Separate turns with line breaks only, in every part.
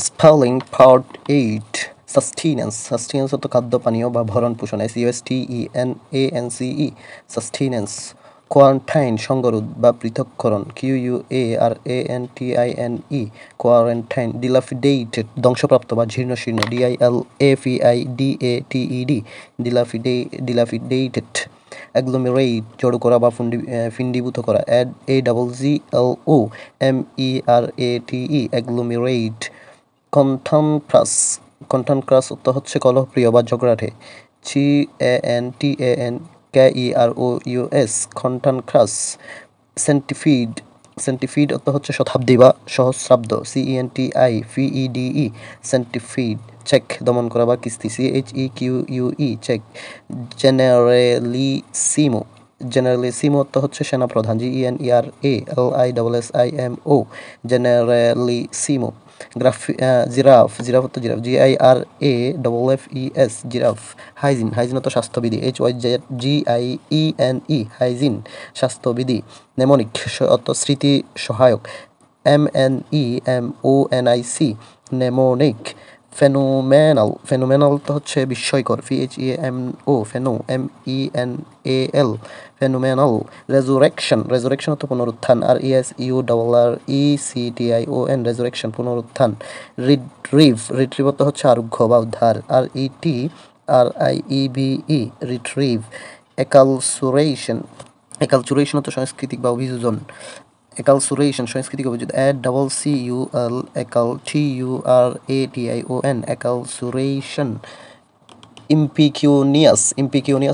Spelling Part 8 Sustenance হতো খাদ্য পানীয় বা ভরণ পোষণ SUSTENANCE Sustenance Quarantine সংগরোধ বা পৃথককরণ QUARANTINE Quarantine Dilapidated ধ্বংসপ্রাপ্ত বা জীর্ণশীর্ণ DILAPIDATED Dilapidated Agglomerate জড়ো করা বা ফিন্ডিভূত করা AGGLOMERATE Agglomerate কন্টানক্রাস অর্থ হচ্ছে কলহপ্রিয় বা ঝগড়াটে CANTANKEROUS কন্টানক্রাস সেন্টিফিড অর্থ হচ্ছে শতাব্দী বা সহস্রাব্দ CENTIFEDE সেন্টিফিড চেক দমন করা বা কিস্তি CHEQUE চেক জেনারেলিসিমো অর্থ হচ্ছে সেনাপ্রধান GENERALISSIMO জেনারেলিসিমো জিরাফ অর্থ জিরাফ GIRAFFES জিরাফ হাইজিন অর্থ স্বাস্থ্যবিধি HYGIENE হাইজিন স্বাস্থ্যবিধি নেমোনিক অর্থ স্মৃতি সহায়ক MNEMONIC নেমোনিক ফেনোমেনাল তো হচ্ছে বিস্ময়কর FENOMENAL ফেনোমেনাল রেজুরেকশন অর্থ পুনরুত্থান RESURRECTION রেজুরেকশন পুনরুত্থান রিট্রিভ অর্থ হচ্ছে আরোগ্য বা উদ্ধার RETRIEVE রিট্রিভ একালচুরেশন অর্থ সাংস্কৃতিক বা অভিযোজন সাংস্কৃতিক অভিযোজন ACCUL ECALTURATION একালচুরেশন ইম্পিকিউনিয়াস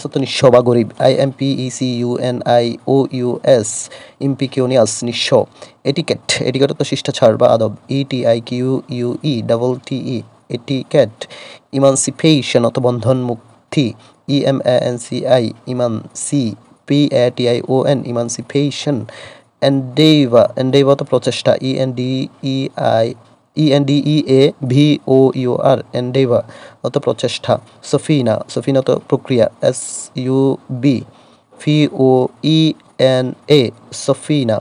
অর্থ নিঃস্ব বা গরিব IMPECUNIOUS ইম্পিকিউনিয়াস নিঃস্ব এটিকেট অর্থ শিষ্টাচার বা আদব ETIQUE এটিকেট ইমানসিপেশন অর্থ বন্ধন মুক্তি EMANCI PATION ইমানসিপেশন এন্ডেভার অর্থ প্রচেষ্টা ENDEAVOUR এন্ডেভার অর্থ প্রচেষ্টা সফিনা অর্থ প্রক্রিয়া SUBFOENA সফিনা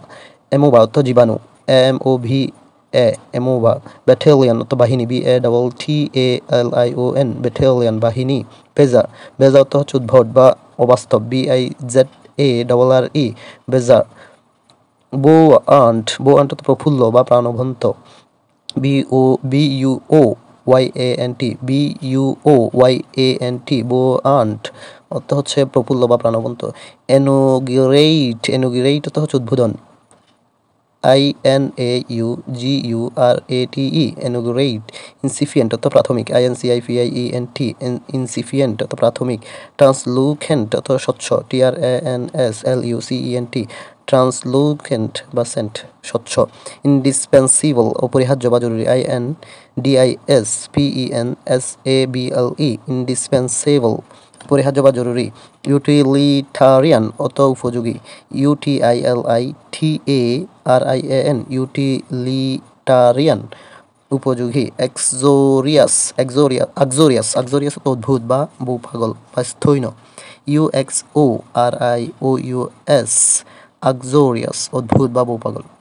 এমোবা অর্থ জীবাণু AMOVA এমোবা ব্যাটালিয়ন অর্থ বাহিনী BATTALION ব্যাটালিয়ন বাহিনী বেজা অর্থ হচ্ছে উদ্ভট বা অবাস্তব BIZARRE বেজা বোয়ান্ট অর্থ প্রফুল্ল বা প্রাণবন্ত BUOYANT বোয়ান্ট অর্থ হচ্ছে প্রফুল্ল বা প্রাণবন্ত এনোগিরেট অর্থ হচ্ছে উদ্বোধন INAUGURATE এনোগিরেট ইনসিফিয়েন্ট অর্থ প্রাথমিক INCIFIENT ইনসিফিয়েন্ট অর্থ প্রাথমিক ট্রান্সলুসেন্ট অর্থ স্বচ্ছ TRANSLUCENT ট্রান্সলুসেন্ট বা সেন্ট স্বচ্ছ ইন্ডিসপেন্সিবল অপরিহার্য বা জরুরি INDISPENSABLE ইন্ডিসপেন্সেবল অপরিহার্য বা জরুরি ইউটিলিটারিয়ান অত উপযোগী UTILITARIAN ইউটিলিটারিয়ান উপযোগী আক্সোরিয়াস অত অদ্ভুত বা বৌপাগল বা স্থৈন্য UXORIOUS আক্সোরিয়াস অদ্ভুত বা বৌপাগল